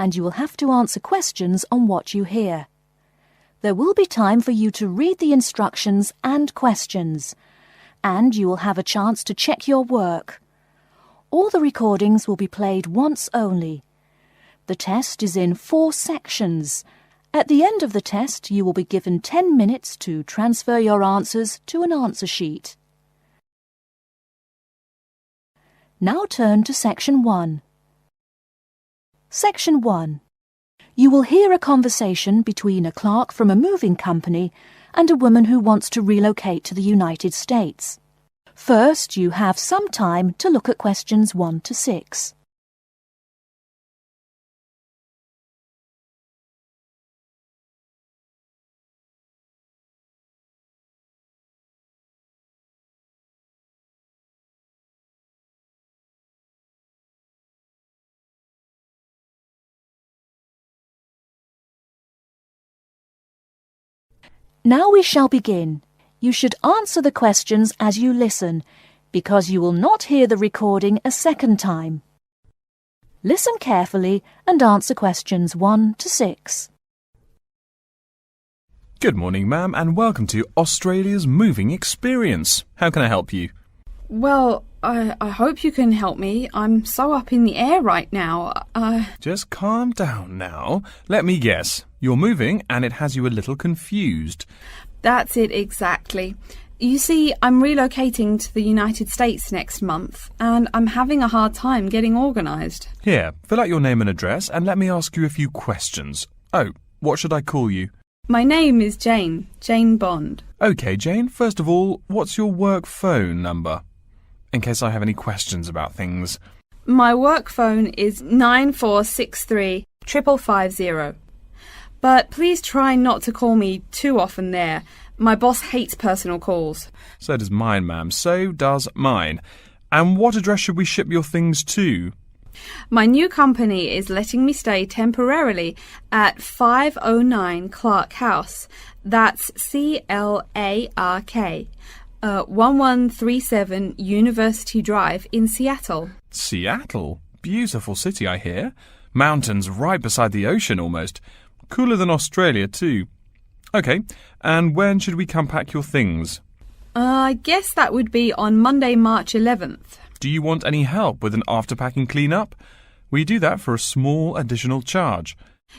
and you will have to answer questions on what you hear. There will be time for you to read the instructions and questions, and you will have a chance to check your work. All the recordings will be played once only. The test is in 4 sections. At the end of the test, you will be given 10 minutes to transfer your answers to an answer sheet. Now turn to Section 1. Section 1. You will hear a conversation between a clerk from a moving company and a woman who wants to relocate to the United States. First, you have some time to look at questions 1 to 6. Now we shall begin. You should answer the questions as you listen, because you will not hear the recording a second time. Listen carefully and answer questions 1 to 6. Good morning, ma'am, and welcome to Australia's Moving Experience. How can I help you? Well, I hope you can help me. I'm so up in the air right now. Just calm down now. Let me guess. You're moving and it has you a little confused. That's it exactly. You see, I'm relocating to the United States next month, and I'm having a hard time getting organised. Here, fill out your name and address and let me ask you a few questions. Oh, what should I call you? My name is Jane Bond. OK, Jane, first of all, what's your work phone number? In case I have any questions about things. My work phone is 9463 550. But please try not to call me too often there. My boss hates personal calls. So does mine, ma'am. So does mine. And what address should we ship your things to? My new company is letting me stay temporarily at 509 Clark House. That's Clark. 1137 University Drive in Seattle. Seattle? Beautiful city, I hear. Mountains right beside the ocean almost. Cooler than Australia too. OK, and when should we come pack your things? I guess that would be on Monday, March 11th. Do you want any help with an after-packing clean-up? We do that for a small additional charge.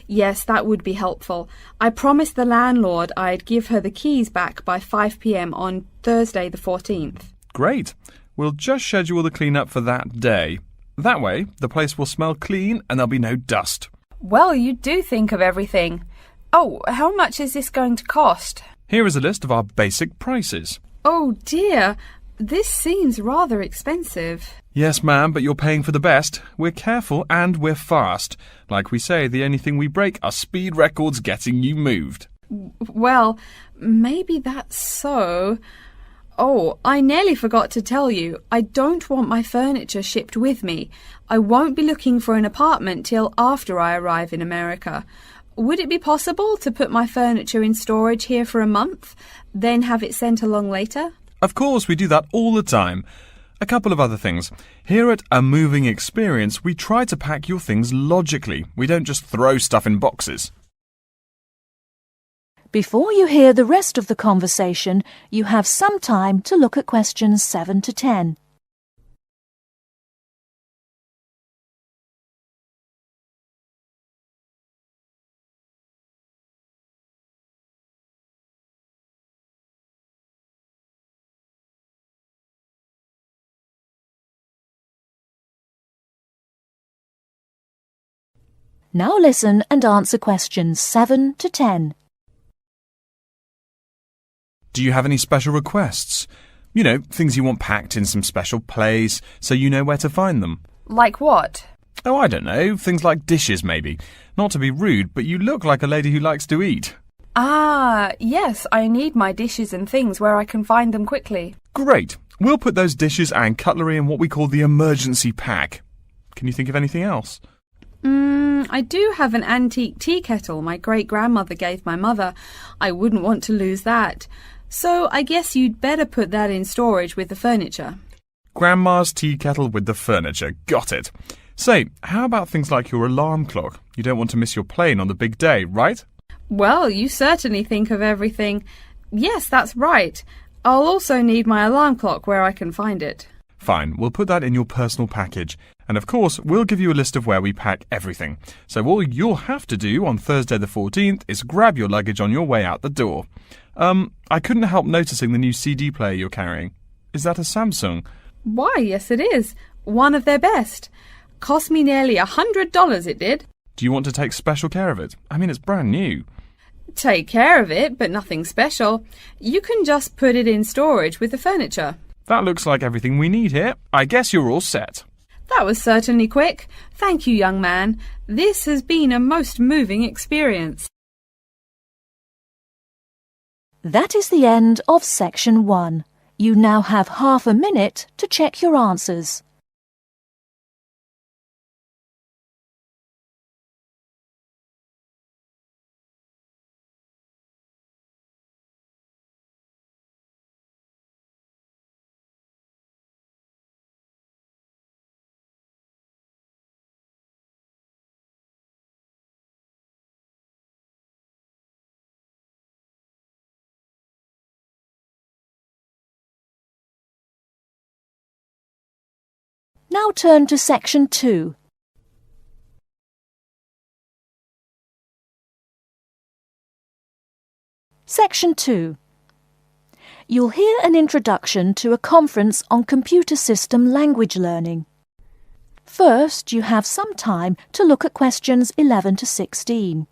Yes, that would be helpful. I promised the landlord I'd give her the keys back by 5 p.m. on Thursday the 14th. Great. We'll just schedule the clean-up for that day. That way, the place will smell clean and there'll be no dust. Well, you do think of everything. Oh, how much is this going to cost? Here is a list of our basic prices. Oh dear, this seems rather expensive. Yes, ma'am, but you're paying for the best. We're careful and we're fast. Like we say, the only thing we break are speed records getting you moved. Well, maybe that's so. Oh, I nearly forgot to tell you, I don't want my furniture shipped with me. I won't be looking for an apartment till after I arrive in America. Would it be possible to put my furniture in storage here for a month, then have it sent along later? Of course, we do that all the time. A couple of other things. Here at A Moving Experience, we try to pack your things logically. We don't just throw stuff in boxes. Before you hear the rest of the conversation, you have some time to look at questions 7 to 10. Now listen and answer questions 7 to 10. Do you have any special requests? You know, things you want packed in some special place so you know where to find them. Like what? Oh, I don't know. Things like dishes, maybe. Not to be rude, but you look like a lady who likes to eat. Ah, yes, I need my dishes and things where I can find them quickly. Great. We'll put those dishes and cutlery in what we call the emergency pack. Can you think of anything else? I do have an antique tea kettle my great-grandmother gave my mother. I wouldn't want to lose that. So I guess you'd better put that in storage with the furniture. Grandma's tea kettle with the furniture. Got it. Say, how about things like your alarm clock? You don't want to miss your plane on the big day, right? Well, you certainly think of everything. Yes, that's right. I'll also need my alarm clock where I can find it. Fine, we'll put that in your personal package. And of course, we'll give you a list of where we pack everything. So all you'll have to do on Thursday the 14th is grab your luggage on your way out the door. I couldn't help noticing the new CD player you're carrying. Is that a Samsung? Why, yes it is. One of their best. Cost me nearly $100, it did. Do you want to take special care of it? I mean, it's brand new. Take care of it, but nothing special. You can just put it in storage with the furniture. That looks like everything we need here. I guess you're all set. That was certainly quick. Thank you, young man. This has been a most moving experience. That is the end of section 1. You now have half a minute to check your answers. Now turn to section 2. Section 2. You'll hear an introduction to a conference on computer system language learning. First, you have some time to look at questions 11 to 16.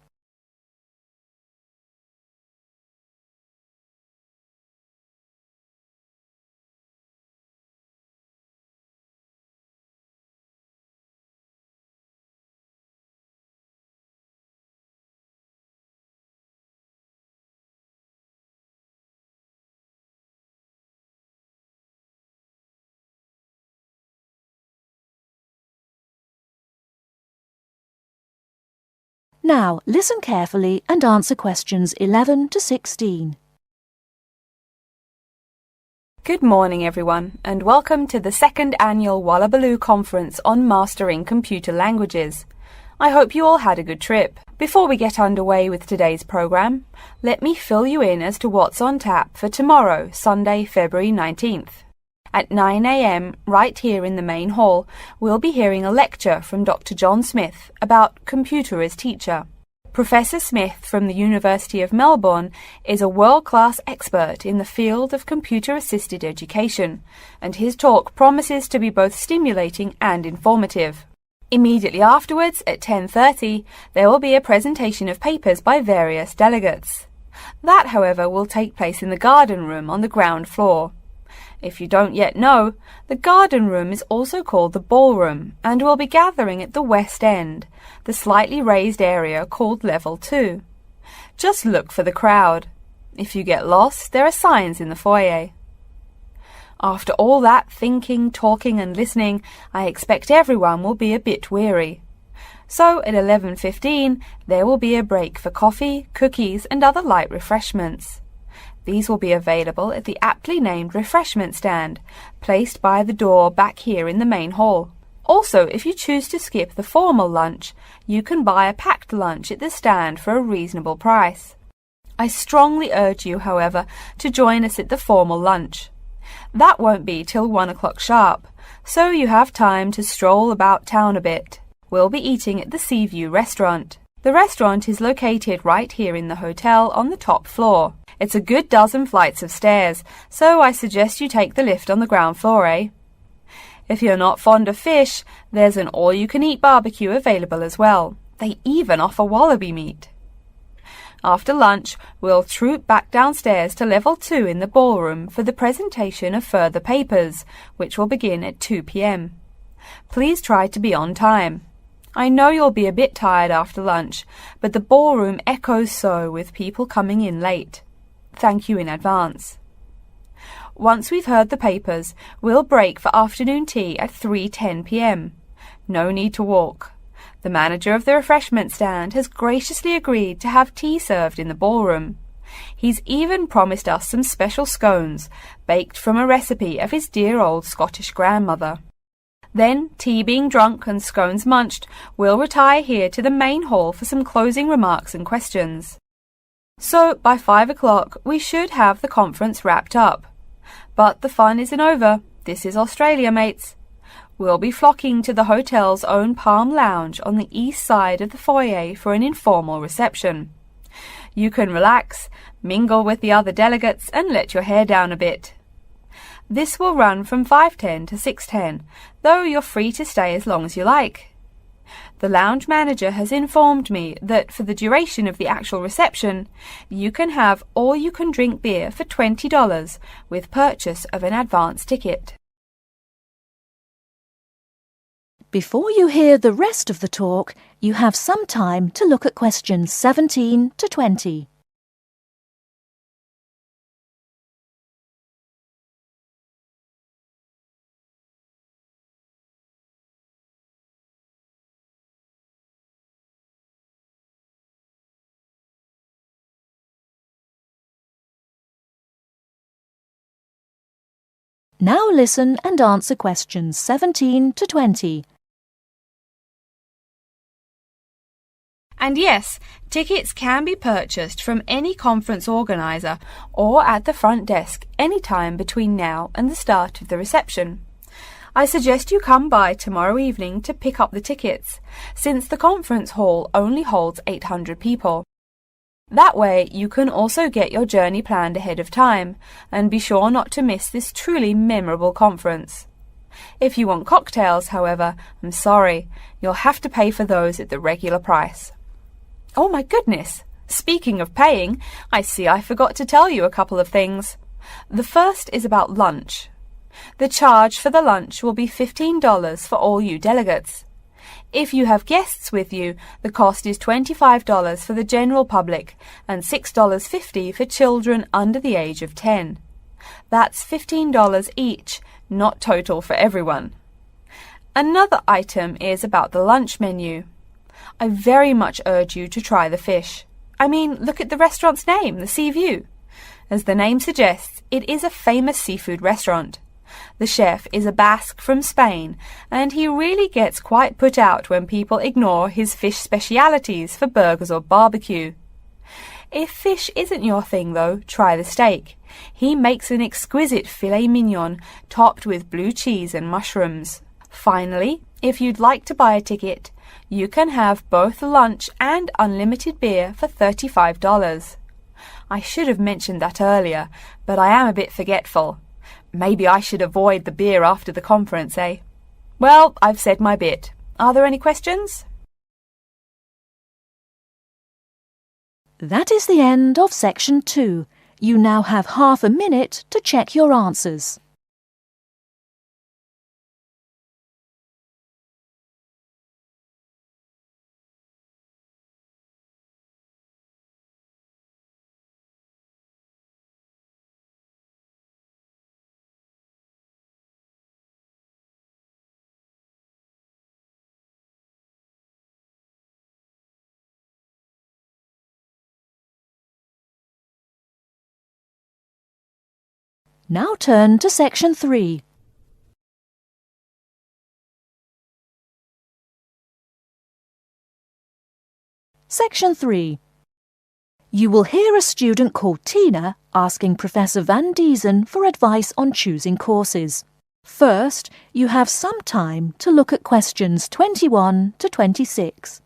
Now, listen carefully and answer questions 11 to 16. Good morning, everyone, and welcome to the second annual Wallabaloo Conference on Mastering Computer Languages. I hope you all had a good trip. Before we get underway with today's program, let me fill you in as to what's on tap for tomorrow, Sunday, February 19th. At 9 a.m, right here in the main hall, we'll be hearing a lecture from Dr. John Smith about computer as teacher. Professor Smith from the University of Melbourne is a world-class expert in the field of computer-assisted education, and his talk promises to be both stimulating and informative. Immediately afterwards, at 10:30, there will be a presentation of papers by various delegates. That, however, will take place in the garden room on the ground floor. If you don't yet know, the garden room is also called the ballroom and will be gathering at the west end, the slightly raised area called Level 2. Just look for the crowd. If you get lost, there are signs in the foyer. After all that thinking, talking and listening, I expect everyone will be a bit weary. So at 11:15, there will be a break for coffee, cookies and other light refreshments. These will be available at the aptly named refreshment stand, placed by the door back here in the main hall. Also, if you choose to skip the formal lunch, you can buy a packed lunch at the stand for a reasonable price. I strongly urge you, however, to join us at the formal lunch. That won't be till 1 o'clock sharp, so you have time to stroll about town a bit. We'll be eating at the Seaview restaurant. The restaurant is located right here in the hotel on the top floor. It's a good dozen flights of stairs, so I suggest you take the lift on the ground floor, eh? If you're not fond of fish, there's an all-you-can-eat barbecue available as well. They even offer wallaby meat. After lunch, we'll troop back downstairs to Level 2 in the ballroom for the presentation of further papers, which will begin at 2 p.m. Please try to be on time. I know you'll be a bit tired after lunch, but the ballroom echoes so with people coming in late. Thank you in advance. Once we've heard the papers, we'll break for afternoon tea at 3:10 p.m. No need to walk. The manager of the refreshment stand has graciously agreed to have tea served in the ballroom. He's even promised us some special scones, baked from a recipe of his dear old Scottish grandmother. Then, tea being drunk and scones munched, we'll retire here to the main hall for some closing remarks and questions. So, by 5 o'clock, we should have the conference wrapped up. But the fun isn't over. This is Australia, mates. We'll be flocking to the hotel's own Palm Lounge on the east side of the foyer for an informal reception. You can relax, mingle with the other delegates, and let your hair down a bit. This will run from 5:10 to 6:10, though you're free to stay as long as you like. The lounge manager has informed me that for the duration of the actual reception, you can have all-you-can-drink beer for $20 with purchase of an advance ticket. Before you hear the rest of the talk, you have some time to look at questions 17 to 20. Now listen and answer questions 17 to 20. And yes, tickets can be purchased from any conference organiser or at the front desk any time between now and the start of the reception. I suggest you come by tomorrow evening to pick up the tickets, since the conference hall only holds 800 people. That way you can also get your journey planned ahead of time and be sure not to miss this truly memorable conference. If you want cocktails, however, I'm sorry, you'll have to pay for those at the regular price. Oh my goodness! Speaking of paying, I see I forgot to tell you a couple of things. The first is about lunch. The charge for the lunch will be $15 for all you delegates. If you have guests with you, the cost is $25 for the general public and $6.50 for children under the age of 10. That's $15 each, not total for everyone. Another item is about the lunch menu. I very much urge you to try the fish. I mean, look at the restaurant's name, the Sea View. As the name suggests, it is a famous seafood restaurant. The chef is a Basque from Spain, and he really gets quite put out when people ignore his fish specialities for burgers or barbecue. If fish isn't your thing, though, try the steak. He makes an exquisite filet mignon topped with blue cheese and mushrooms. Finally, if you'd like to buy a ticket, you can have both lunch and unlimited beer for $35. I should have mentioned that earlier, but I am a bit forgetful. Maybe I should avoid the beer after the conference, eh? Well, I've said my bit. Are there any questions? That is the end of section 2. You now have half a minute to check your answers. Now turn to section 3. Section 3. You will hear a student called Tina asking Professor Van Diezen for advice on choosing courses. First, you have some time to look at questions 21 to 26.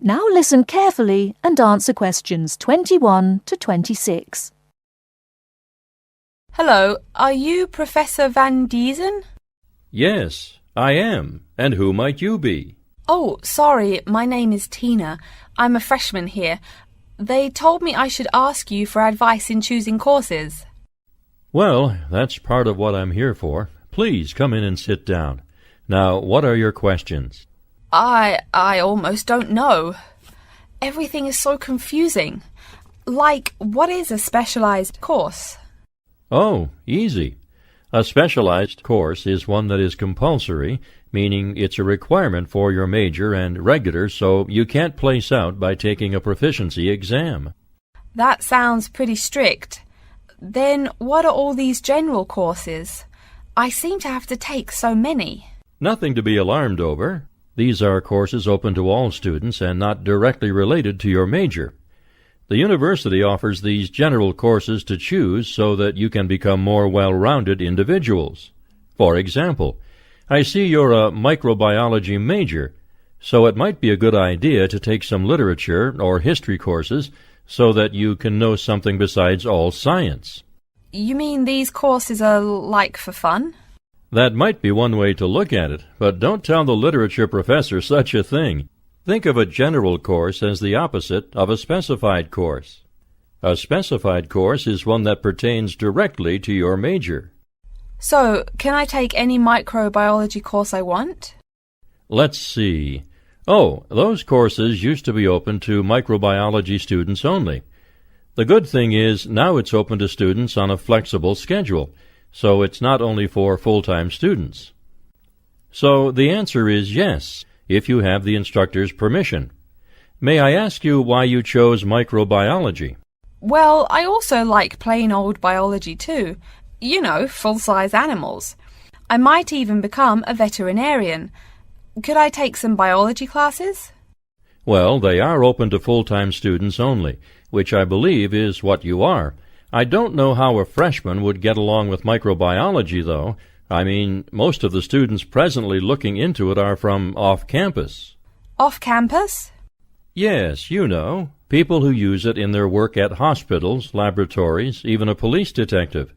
Now listen carefully and answer questions 21 to 26. Hello, are you Professor Van Diezen? Yes, I am. And who might you be? Oh, sorry, my name is Tina. I'm a freshman here. They told me I should ask you for advice in choosing courses. Well, that's part of what I'm here for. Please come in and sit down. Now, what are your questions? I almost don't know. Everything is so confusing. Like, what is a specialized course? Oh, easy. A specialized course is one that is compulsory, meaning it's a requirement for your major, and regular, so you can't place out by taking a proficiency exam. That sounds pretty strict. Then what are all these general courses? I seem to have to take so many. Nothing to be alarmed over. These are courses open to all students and not directly related to your major. The university offers these general courses to choose so that you can become more well-rounded individuals. For example, I see you're a microbiology major, so it might be a good idea to take some literature or history courses so that you can know something besides all science. You mean these courses are like for fun? That might be one way to look at it, but don't tell the literature professor such a thing. Think of a general course as the opposite of a specified course. A specified course is one that pertains directly to your major. So, can I take any microbiology course I want? Let's see. Oh, those courses used to be open to microbiology students only. The good thing is now it's open to students on a flexible schedule, so it's not only for full-time students. So the answer is yes, if you have the instructor's permission. May I ask you why you chose microbiology? Well, I also like plain old biology too. You know, full-size animals. I might even become a veterinarian. Could I take some biology classes? Well, they are open to full-time students only, which I believe is what you are. I don't know how a freshman would get along with microbiology, though. I mean, most of the students presently looking into it are from off-campus. Off-campus? Yes, you know, people who use it in their work at hospitals, laboratories, even a police detective.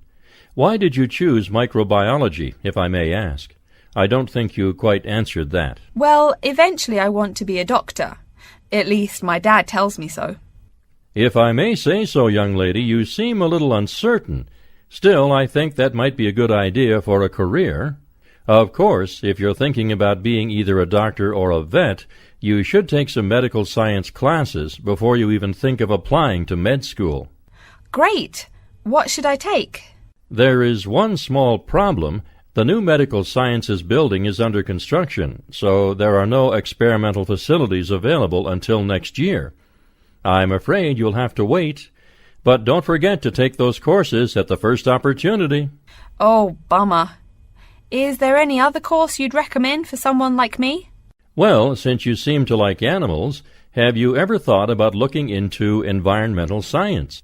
Why did you choose microbiology, if I may ask? I don't think you quite answered that. Well, eventually I want to be a doctor. At least my dad tells me so. If I may say so, young lady, you seem a little uncertain. Still, I think that might be a good idea for a career. Of course, if you're thinking about being either a doctor or a vet, you should take some medical science classes before you even think of applying to med school. Great! What should I take? There is one small problem. The new medical sciences building is under construction, so there are no experimental facilities available until next year. I'm afraid you'll have to wait, but don't forget to take those courses at the first opportunity. Oh, bummer. Is there any other course you'd recommend for someone like me? Well, since you seem to like animals, have you ever thought about looking into environmental science?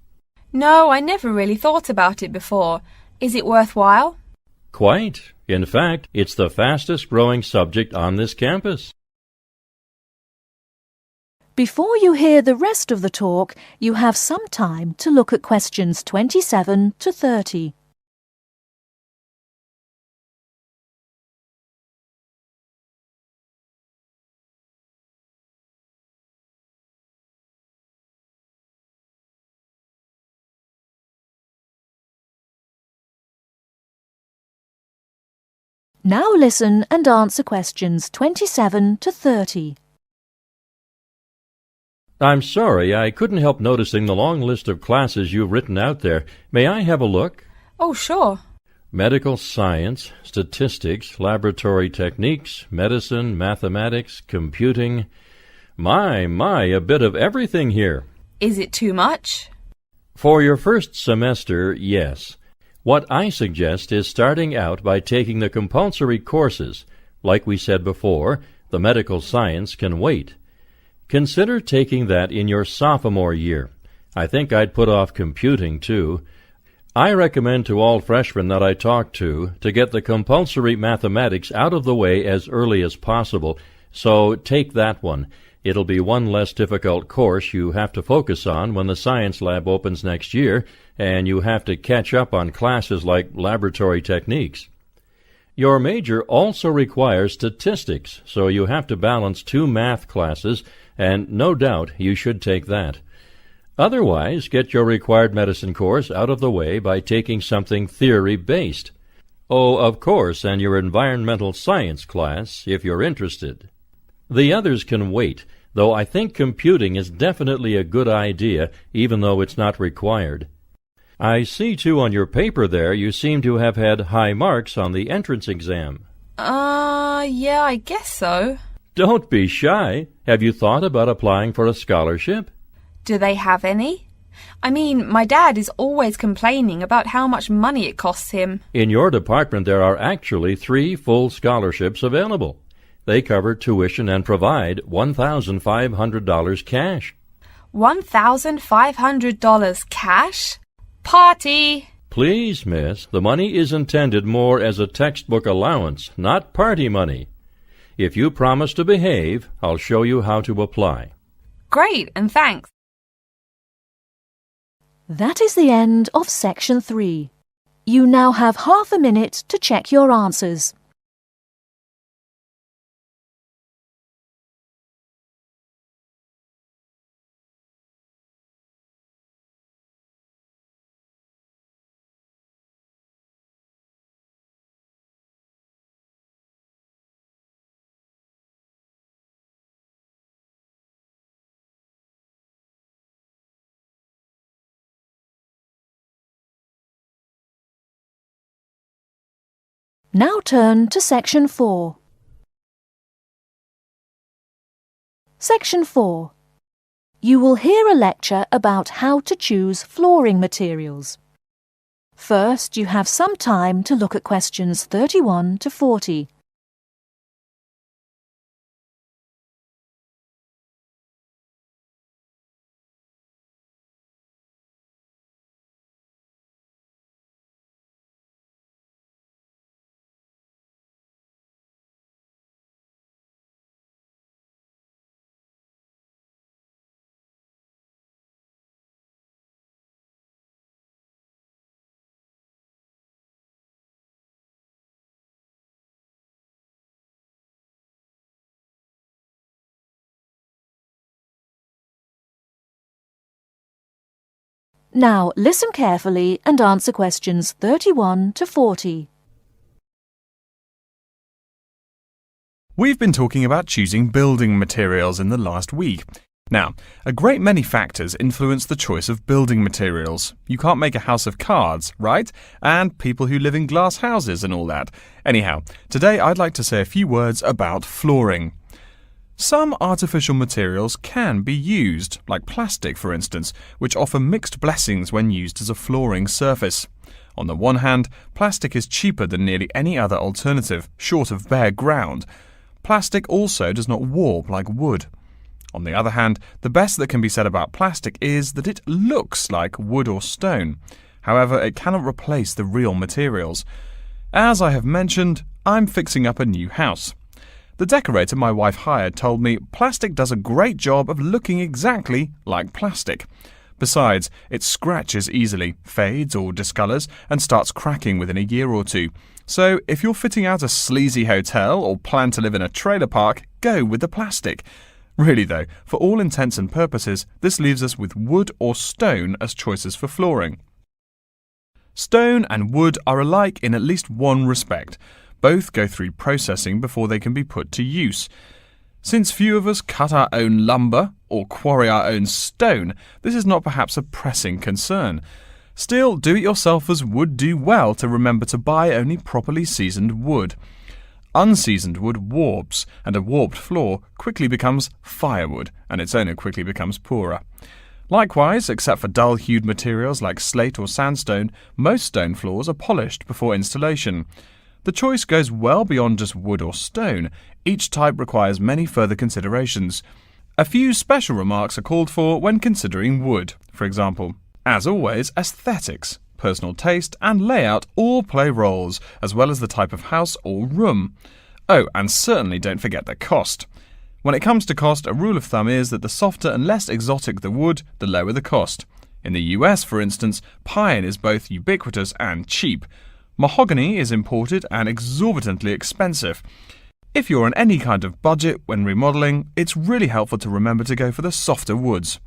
No, I never really thought about it before. Is it worthwhile? Quite. In fact, it's the fastest growing subject on this campus. Before you hear the rest of the talk, you have some time to look at questions 27 to 30. Now listen and answer questions 27 to 30. I'm sorry, I couldn't help noticing the long list of classes you've written out there. May I have a look? Oh, sure. Medical science, statistics, laboratory techniques, medicine, mathematics, computing. My, a bit of everything here. Is it too much? For your first semester, yes. What I suggest is starting out by taking the compulsory courses. Like we said before, the medical science can wait. Consider taking that in your sophomore year. I think I'd put off computing, too. I recommend to all freshmen that I talk to get the compulsory mathematics out of the way as early as possible, so take that one. It'll be one less difficult course you have to focus on when the science lab opens next year, and you have to catch up on classes like laboratory techniques. Your major also requires statistics, so you have to balance 2 math classes, and no doubt you should take that. Otherwise, get your required medicine course out of the way by taking something theory-based. Oh, of course, and your environmental science class, if you're interested. The others can wait, though I think computing is definitely a good idea, even though it's not required. I see, too, on your paper there you seem to have had high marks on the entrance exam. Yeah, I guess so. Don't be shy. Have you thought about applying for a scholarship? Do they have any? I mean, my dad is always complaining about how much money it costs him. In your department there are actually 3 full scholarships available. They cover tuition and provide $1,500 cash. $1,500 cash? Party! Please, miss, the money is intended more as a textbook allowance, not party money. If you promise to behave, I'll show you how to apply. Great, and thanks. That is the end of Section 3. You now have half a minute to check your answers. Now turn to Section 4. Section 4. You will hear a lecture about how to choose flooring materials. First, you have some time to look at questions 31 to 40. Now listen carefully and answer questions 31 to 40. We've been talking about choosing building materials in the last week. Now, a great many factors influence the choice of building materials. You can't make a house of cards, right? And people who live in glass houses and all that. Anyhow, today I'd like to say a few words about flooring. Some artificial materials can be used, like plastic for instance, which offer mixed blessings when used as a flooring surface. On the one hand, plastic is cheaper than nearly any other alternative, short of bare ground. Plastic also does not warp like wood. On the other hand, the best that can be said about plastic is that it looks like wood or stone. However, it cannot replace the real materials. As I have mentioned, I'm fixing up a new house. The decorator my wife hired told me plastic does a great job of looking exactly like plastic. Besides, it scratches easily, fades or discolours, and starts cracking within a year or two. So, if you're fitting out a sleazy hotel or plan to live in a trailer park, go with the plastic. Really though, for all intents and purposes, this leaves us with wood or stone as choices for flooring. Stone and wood are alike in at least one respect. Both go through processing before they can be put to use. Since few of us cut our own lumber or quarry our own stone, this is not perhaps a pressing concern. Still, do-it-yourselfers would do well to remember to buy only properly seasoned wood. Unseasoned wood warps, and a warped floor quickly becomes firewood, and its owner quickly becomes poorer. Likewise, except for dull-hued materials like slate or sandstone, most stone floors are polished before installation. The choice goes well beyond just wood or stone. Each type requires many further considerations. A few special remarks are called for when considering wood. For example, as always, aesthetics, personal taste and layout all play roles, as well as the type of house or room. Oh, and certainly don't forget the cost. When it comes to cost, a rule of thumb is that the softer and less exotic the wood, the lower the cost. In the US, for instance, pine is both ubiquitous and cheap. Mahogany is imported and exorbitantly expensive. If you're on any kind of budget when remodeling, it's really helpful to remember to go for the softer woods.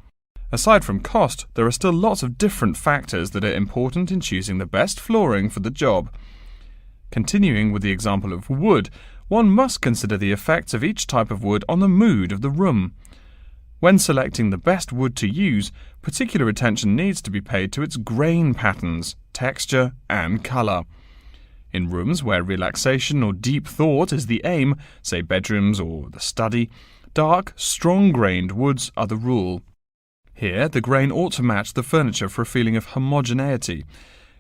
Aside from cost, there are still lots of different factors that are important in choosing the best flooring for the job. Continuing with the example of wood, one must consider the effects of each type of wood on the mood of the room. When selecting the best wood to use, particular attention needs to be paid to its grain patterns, texture, and colour. In rooms where relaxation or deep thought is the aim, say bedrooms or the study, dark, strong-grained woods are the rule. Here, the grain ought to match the furniture for a feeling of homogeneity.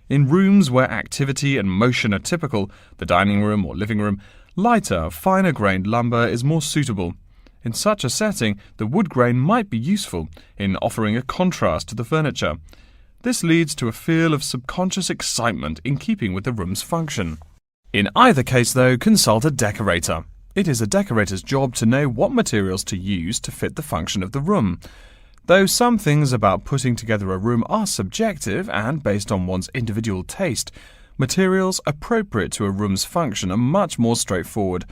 In rooms where activity and motion are typical, the dining room or living room, lighter, finer-grained lumber is more suitable. In such a setting, the wood grain might be useful in offering a contrast to the furniture. This leads to a feel of subconscious excitement in keeping with the room's function. In either case, though, consult a decorator. It is a decorator's job to know what materials to use to fit the function of the room. Though some things about putting together a room are subjective and based on one's individual taste, materials appropriate to a room's function are much more straightforward.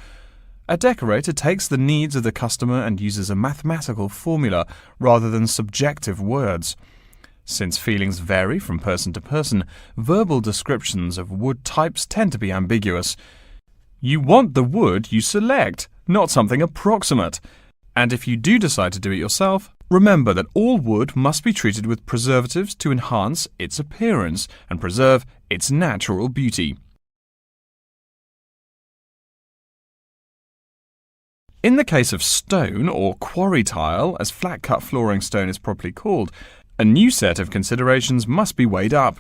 A decorator takes the needs of the customer and uses a mathematical formula rather than subjective words. Since feelings vary from person to person, verbal descriptions of wood types tend to be ambiguous. You want the wood you select, not something approximate. And if you do decide to do it yourself, remember that all wood must be treated with preservatives to enhance its appearance and preserve its natural beauty. In the case of stone or quarry tile, as flat-cut flooring stone is properly called, a new set of considerations must be weighed up.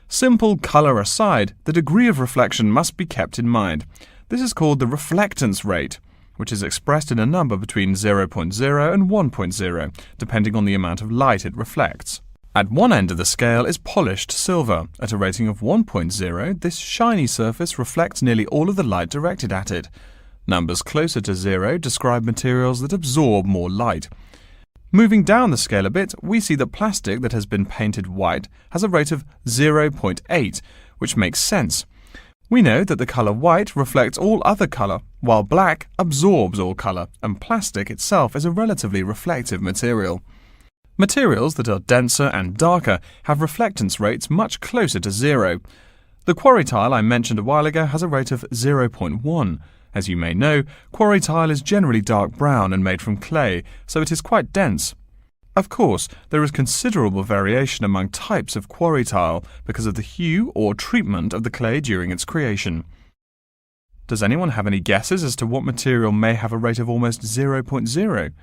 Simple colour aside, the degree of reflection must be kept in mind. This is called the reflectance rate, which is expressed in a number between 0.0 and 1.0, depending on the amount of light it reflects. At one end of the scale is polished silver. At a rating of 1.0, this shiny surface reflects nearly all of the light directed at it. Numbers closer to 0 describe materials that absorb more light. Moving down the scale a bit, we see that plastic that has been painted white has a rate of 0.8, which makes sense. We know that the colour white reflects all other colour, while black absorbs all colour, and plastic itself is a relatively reflective material. Materials that are denser and darker have reflectance rates much closer to 0. The quarry tile I mentioned a while ago has a rate of 0.1. As you may know, quarry tile is generally dark brown and made from clay, so it is quite dense. Of course, there is considerable variation among types of quarry tile because of the hue or treatment of the clay during its creation. Does anyone have any guesses as to what material may have a rate of almost 0.0?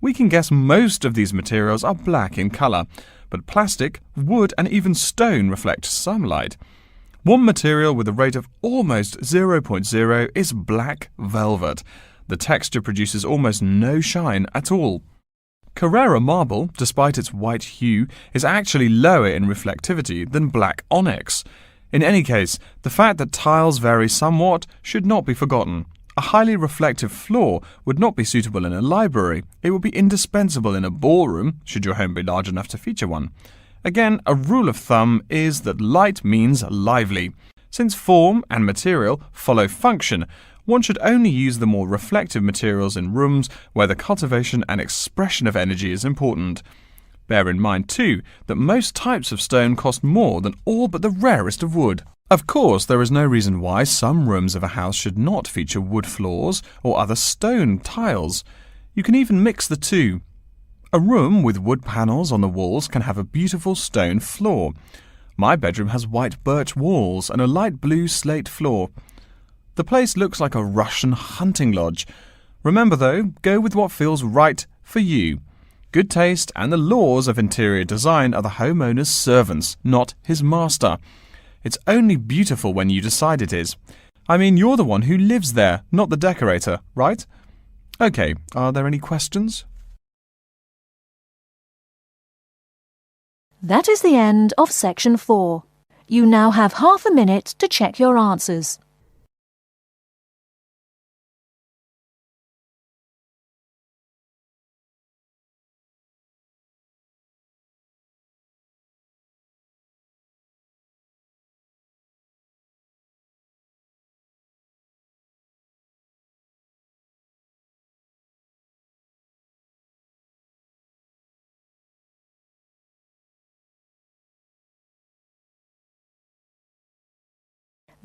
We can guess most of these materials are black in colour, but plastic, wood and even stone reflect some light. One material with a rate of almost 0.0 is black velvet. The texture produces almost no shine at all. Carrara marble, despite its white hue, is actually lower in reflectivity than black onyx. In any case, the fact that tiles vary somewhat should not be forgotten. A highly reflective floor would not be suitable in a library. It would be indispensable in a ballroom, should your home be large enough to feature one. Again, a rule of thumb is that light means lively. Since form and material follow function, one should only use the more reflective materials in rooms where the cultivation and expression of energy is important. Bear in mind, too, that most types of stone cost more than all but the rarest of wood. Of course, there is no reason why some rooms of a house should not feature wood floors or other stone tiles. You can even mix the two. A room with wood panels on the walls can have a beautiful stone floor. My bedroom has white birch walls and a light blue slate floor. The place looks like a Russian hunting lodge. Remember though, go with what feels right for you. Good taste and the laws of interior design are the homeowner's servants, not his master. It's only beautiful when you decide it is. I mean, you're the one who lives there, not the decorator, right? Okay, are there any questions? That is the end of section 4. You now have half a minute to check your answers.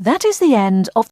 That is the end of